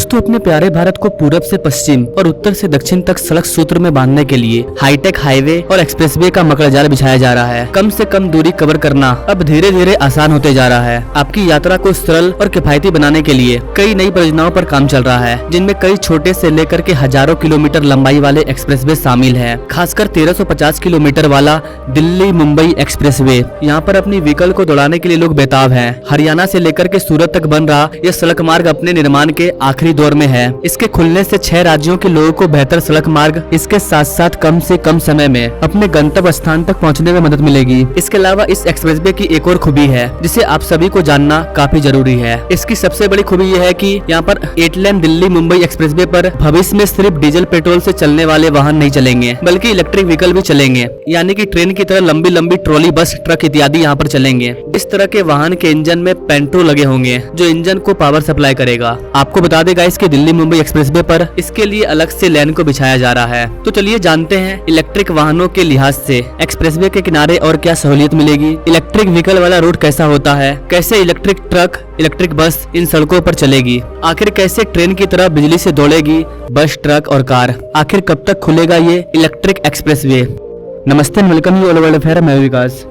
दोस्तों, अपने प्यारे भारत को पूरब से पश्चिम और उत्तर से दक्षिण तक सड़क सूत्र में बांधने के लिए हाईटेक हाईवे और एक्सप्रेसवे का मकड़जाल बिछाया जा रहा है। कम से कम दूरी कवर करना अब धीरे धीरे आसान होते जा रहा है। आपकी यात्रा को सरल और किफायती बनाने के लिए कई नई परियोजनाओं पर काम चल रहा है, जिनमें कई छोटे से लेकर के हजारों किलोमीटर लंबाई वाले एक्सप्रेसवे शामिल है। खासकर 1350 किलोमीटर वाला दिल्ली मुंबई एक्सप्रेसवे, यहाँ पर अपनी व्हीकल को दौड़ाने के लिए लोग बेताब हैं। हरियाणा से लेकर के सूरत तक बन रहा यह सड़क मार्ग अपने निर्माण के आखिरी दौर में है। इसके खुलने से 6 राज्यों के लोगों को बेहतर सड़क मार्ग, इसके साथ साथ कम से कम समय में अपने गंतव्य स्थान तक पहुंचने में मदद मिलेगी। इसके अलावा इस एक्सप्रेसवे की एक और खूबी है जिसे आप सभी को जानना काफी जरूरी है। इसकी सबसे बड़ी खूबी यह है कि यहाँ पर 8 लेन दिल्ली मुंबई एक्सप्रेसवे पर भविष्य में सिर्फ डीजल पेट्रोल से चलने वाले वाहन नहीं चलेंगे, बल्कि इलेक्ट्रिक व्हीकल भी चलेंगे। यानी कि ट्रेन की तरह लंबी लंबी ट्रॉली, बस, ट्रक इत्यादि यहाँ पर चलेंगे। इस तरह के वाहन के इंजन में पेंटो लगे होंगे जो इंजन को पावर सप्लाई करेगा। आपको बता देगा इसके दिल्ली मुंबई एक्सप्रेसवे पर इसके लिए अलग से लेन को बिछाया जा रहा है। तो चलिए जानते हैं इलेक्ट्रिक वाहनों के लिहाज से एक्सप्रेसवे के किनारे और क्या सहूलियत मिलेगी, इलेक्ट्रिक व्हीकल वाला रूट कैसा होता है, कैसे इलेक्ट्रिक ट्रक, इलेक्ट्रिक बस इन सड़कों पर चलेगी, आखिर कैसे ट्रेन की तरह बिजली से दौड़ेगी बस, ट्रक और कार, आखिर कब तक खुलेगा ये इलेक्ट्रिक एक्सप्रेसवे। नमस्ते, welcome you all world affair, मैं विकास।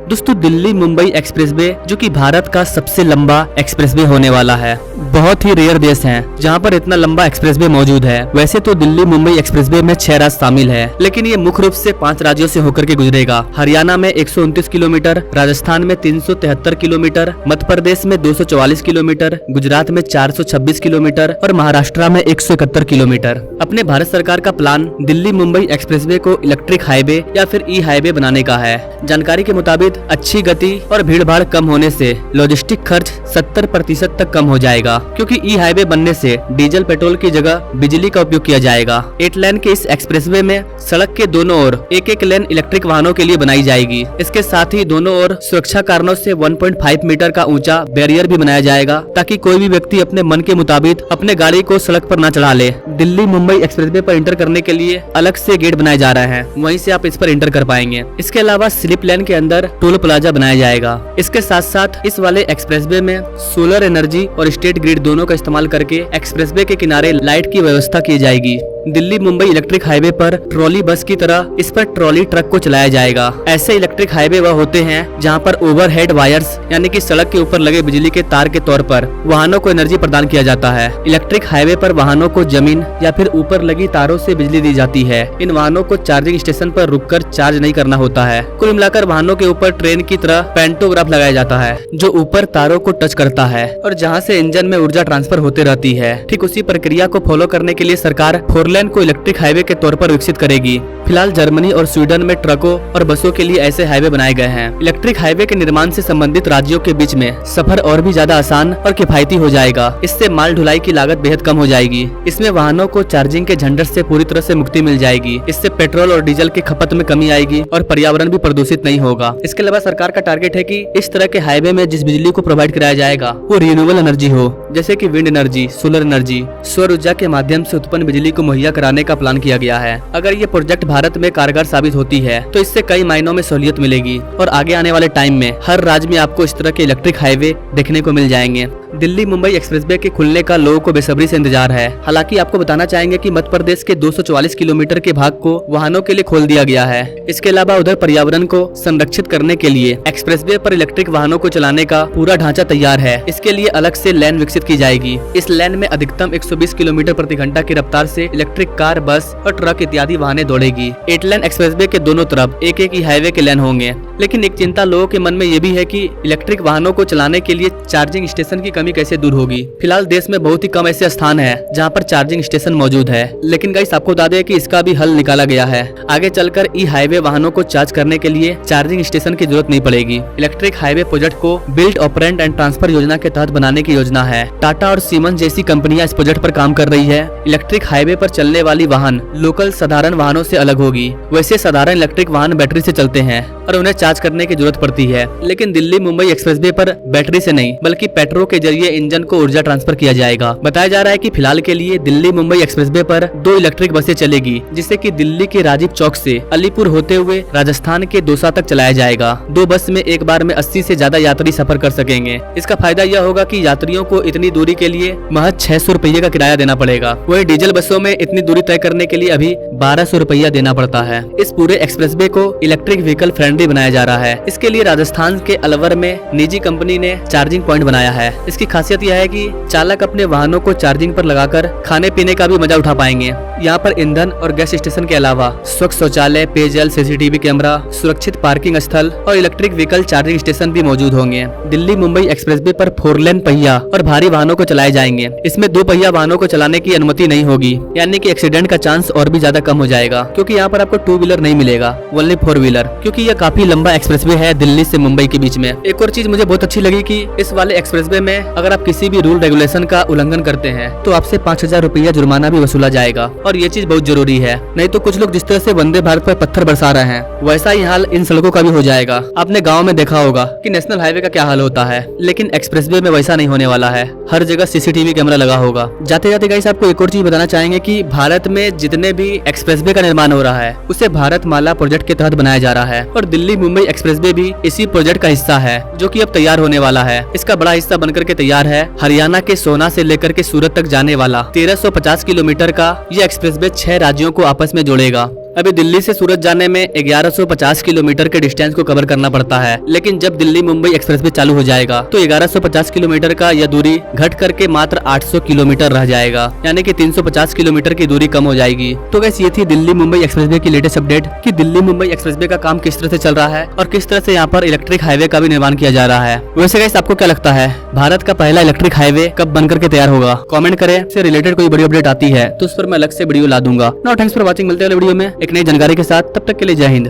दोस्तों, दिल्ली मुंबई एक्सप्रेसवे जो कि भारत का सबसे लंबा एक्सप्रेसवे होने वाला है। बहुत ही रेयर देश हैं जहां पर इतना लंबा एक्सप्रेसवे मौजूद है। वैसे तो दिल्ली मुंबई एक्सप्रेसवे में 6 राज्य शामिल है, लेकिन ये मुख्य रूप से 5 राज्यों से होकर के गुजरेगा। हरियाणा में 129 किलोमीटर, राजस्थान में 373 किलोमीटर, मध्य प्रदेश में 244 किलोमीटर, गुजरात में 426 किलोमीटर और महाराष्ट्र में 171 किलोमीटर। अपने भारत सरकार का प्लान दिल्ली मुंबई एक्सप्रेसवे को इलेक्ट्रिक हाईवे या फिर ई हाईवे बनाने का है। जानकारी के मुताबिक अच्छी गति और भीड़ भाड़ कम होने से लॉजिस्टिक खर्च 70% तक कम हो जाएगा, क्योंकि ई हाईवे बनने से डीजल पेट्रोल की जगह बिजली का उपयोग किया जाएगा। 8 लेन के इस एक्सप्रेसवे में सड़क के दोनों ओर एक लेन इलेक्ट्रिक वाहनों के लिए बनाई जाएगी। इसके साथ ही दोनों ओर सुरक्षा कारणों से 1.5 मीटर का ऊंचा बैरियर भी बनाया जाएगा, ताकि कोई भी व्यक्ति अपने मन के मुताबिक अपने गाड़ी को सड़क पर न चढ़ा ले। दिल्ली मुंबई एक्सप्रेसवे पर इंटर करने के लिए अलग से गेट बनाए जा रहे हैं, वहीं से आप इस पर इंटर कर पाएंगे। इसके अलावा स्लिप लेन के अंदर टोल प्लाजा बनाया जाएगा। इसके साथ साथ इस वाले एक्सप्रेसवे में सोलर एनर्जी और स्टेट ग्रिड दोनों का इस्तेमाल करके एक्सप्रेसवे के किनारे लाइट की व्यवस्था की जाएगी। दिल्ली मुंबई इलेक्ट्रिक हाईवे पर ट्रॉली बस की तरह इस पर ट्रॉली ट्रक को चलाया जाएगा। ऐसे इलेक्ट्रिक हाईवे वह होते हैं जहां पर ओवरहेड वायर्स यानी कि सड़क के ऊपर लगे बिजली के तार के तौर पर वाहनों को एनर्जी प्रदान किया जाता है। इलेक्ट्रिक हाईवे पर वाहनों को जमीन या फिर ऊपर लगी तारों से बिजली दी जाती है। इन वाहनों को चार्जिंग स्टेशन पर रुककर चार्ज नहीं करना होता है। कुल मिलाकर वाहनों के ऊपर ट्रेन की तरह पेंटोग्राफ लगाया जाता है, जो ऊपर तारों को टच करता है और जहाँ से इंजन में ऊर्जा ट्रांसफर होते रहती है। ठीक उसी प्रक्रिया को फॉलो करने के लिए सरकार 4 लेन को इलेक्ट्रिक हाईवे के तौर पर विकसित करेगी। फिलहाल जर्मनी और स्वीडन में ट्रकों और बसों के लिए ऐसे हाईवे बनाए गए हैं। इलेक्ट्रिक हाईवे के निर्माण से संबंधित राज्यों के बीच में सफर और भी ज्यादा आसान और किफायती हो जाएगा। इससे माल ढुलाई की लागत बेहद कम हो जाएगी। इसमें वाहनों को चार्जिंग के झंझट से पूरी तरह से मुक्ति मिल जाएगी। इससे पेट्रोल और डीजल की खपत में कमी आएगी और पर्यावरण भी प्रदूषित नहीं होगा। इसके अलावा सरकार का टारगेट है कि इस तरह के हाईवे में जिस बिजली को प्रोवाइड कराया जाएगा वो रिन्यूएबल एनर्जी हो, जैसे कि विंड एनर्जी, सोलर एनर्जी, सौर ऊर्जा के माध्यम से उत्पन्न बिजली को मुहैया कराने का प्लान किया गया है। अगर ये प्रोजेक्ट भारत में कारगर साबित होती है तो इससे कई मायनों में सहूलियत मिलेगी और आगे आने वाले टाइम में हर राज्य में आपको इस तरह के इलेक्ट्रिक हाईवे देखने को मिल जाएंगे। दिल्ली मुंबई एक्सप्रेसवे के खुलने का लोगों को बेसब्री से इंतजार है। हालांकि आपको बताना चाहेंगे कि मध्य प्रदेश के 244 किलोमीटर के भाग को वाहनों के लिए खोल दिया गया है। इसके अलावा उधर पर्यावरण को संरक्षित करने के लिए एक्सप्रेसवे पर इलेक्ट्रिक वाहनों को चलाने का पूरा ढांचा तैयार है। इसके लिए अलग से लेन विकसित की जाएगी। इस लेन में अधिकतम 120 किलोमीटर प्रति घंटा की रफ्तार से इलेक्ट्रिक कार, बस और ट्रक इत्यादि वाहनें दौड़ेगी। 8 लेन एक्सप्रेसवे के दोनों तरफ एक ही हाईवे के लेन होंगे। लेकिन एक चिंता लोगों के मन में ये भी है कि इलेक्ट्रिक वाहनों को चलाने के लिए चार्जिंग स्टेशन की कमी कैसे दूर होगी। फिलहाल देश में बहुत ही कम ऐसे स्थान है जहां पर चार्जिंग स्टेशन मौजूद है, लेकिन गाइस आपको बता दें कि इसका भी हल निकाला गया है। आगे चलकर ई हाईवे वाहनों को चार्ज करने के लिए चार्जिंग स्टेशन की जरूरत नहीं पड़ेगी। इलेक्ट्रिक हाईवे प्रोजेक्ट को बिल्ड, ऑपरेट एंड ट्रांसफर योजना के तहत बनाने की योजना है। टाटा और सीमेंस जैसी कंपनियां इस प्रोजेक्ट पर काम कर रही है। इलेक्ट्रिक हाईवे पर चलने वाली वाहन लोकल साधारण वाहनों से अलग होगी। वैसे साधारण इलेक्ट्रिक वाहन बैटरी से चलते हैं और उन्हें चार्ज करने की जरूरत पड़ती है, लेकिन दिल्ली मुंबई एक्सप्रेसवे पर बैटरी से नहीं बल्कि पेट्रोल के जरिए इंजन को ऊर्जा ट्रांसफर किया जाएगा। बताया जा रहा है कि फिलहाल के लिए दिल्ली मुंबई एक्सप्रेसवे पर 2 इलेक्ट्रिक बसें चलेगी, जिससे कि दिल्ली के राजीव चौक से अलीपुर होते हुए राजस्थान के दौसा तक चलाया जाएगा। 2 बस में एक बार में 80 से ज्यादा यात्री सफर कर सकेंगे। इसका फायदा यह होगा कि यात्रियों को इतनी दूरी के लिए महज 600 रुपये का किराया देना पड़ेगा। वही डीजल बसों में इतनी दूरी तय करने के लिए अभी 1200 रुपया देना पड़ता है। इस पूरे एक्सप्रेसवे को इलेक्ट्रिक व्हीकल फ्रेंडली बनाया जा रहा है। इसके लिए राजस्थान के अलवर में निजी कंपनी ने चार्जिंग पॉइंट बनाया है। इसकी खासियत यह है कि चालक अपने वाहनों को चार्जिंग पर लगाकर खाने पीने का भी मजा उठा पाएंगे। यहाँ पर ईंधन और गैस स्टेशन के अलावा स्वच्छ शौचालय, पेयजल, सीसीटीवी कैमरा, सुरक्षित पार्किंग स्थल और इलेक्ट्रिक व्हीकल चार्जिंग स्टेशन भी मौजूद होंगे। दिल्ली मुंबई एक्सप्रेसवे पर 4 लेन पहिया और भारी वाहनों को चलाए जाएंगे। इसमें 2 पहिया वाहनों को चलाने की अनुमति नहीं होगी, यानी कि एक्सीडेंट का चांस और भी ज्यादा कम हो जाएगा, क्योंकि यहाँ पर आपको 2 व्हीलर नहीं मिलेगा, ओनली 4 व्हीलर, क्योंकि यह काफी लंबा एक्सप्रेसवे है दिल्ली से मुंबई के बीच में। एक और चीज मुझे बहुत अच्छी लगी कि इस वाले एक्सप्रेसवे में अगर आप किसी भी रूल रेगुलेशन का उल्लंघन करते हैं तो आपसे 5000 रुपया जुर्माना भी वसूला जाएगा, और ये चीज बहुत जरूरी है। नहीं तो कुछ लोग जिस तरह से वंदे भारत पर पत्थर बरसा रहे हैं, वैसा ही हाल इन सड़कों का भी हो जाएगा। आपने गाँव में देखा होगा कि नेशनल हाईवे का क्या हाल होता है, लेकिन एक्सप्रेसवे में वैसा नहीं होने वाला है। हर जगह सीसीटीवी कैमरा लगा होगा। जाते जाते गाइस आपको एक और चीज बताना चाहेंगे कि भारत में जितने भी एक्सप्रेसवे का निर्माण हो रहा है उसे भारत माला प्रोजेक्ट के तहत बनाया जा रहा है, और दिल्ली मुंबई एक्सप्रेसवे भी इसी प्रोजेक्ट का हिस्सा है, जो कि अब तैयार होने वाला है। इसका बड़ा हिस्सा बनकर के तैयार है। हरियाणा के सोना से लेकर के सूरत तक जाने वाला 1350 किलोमीटर का ये एक्सप्रेसवे 6 राज्यों को आपस में जोड़ेगा। अभी दिल्ली से सूरत जाने में 1150 किलोमीटर के डिस्टेंस को कवर करना पड़ता है, लेकिन जब दिल्ली मुंबई एक्सप्रेसवे चालू हो जाएगा तो 1150 किलोमीटर का यह दूरी घट करके मात्र 800 किलोमीटर रह जाएगा, यानी कि 350 किलोमीटर की दूरी कम हो जाएगी। तो गैस ये थी दिल्ली मुंबई एक्सप्रेसवे की लेटेस्ट अपडेट कि दिल्ली मुंबई एक्सप्रेसवे का काम किस तरह से चल रहा है और किस तरह से यहाँ पर इलेक्ट्रिक हाईवे का भी निर्माण किया जा रहा है। वैसे गैस आपको क्या लगता है, भारत का पहला इलेक्ट्रिक हाईवे कब बनकर के तैयार होगा? कमेंट करें। इससे रिलेटेड कोई बड़ी अपडेट आती है तो उस पर मैं अलग से वीडियो ला दूंगा। Now thanks for watching. मिलते हैं वीडियो में एक नई जानकारी के साथ। तब तक के लिए जय हिंद।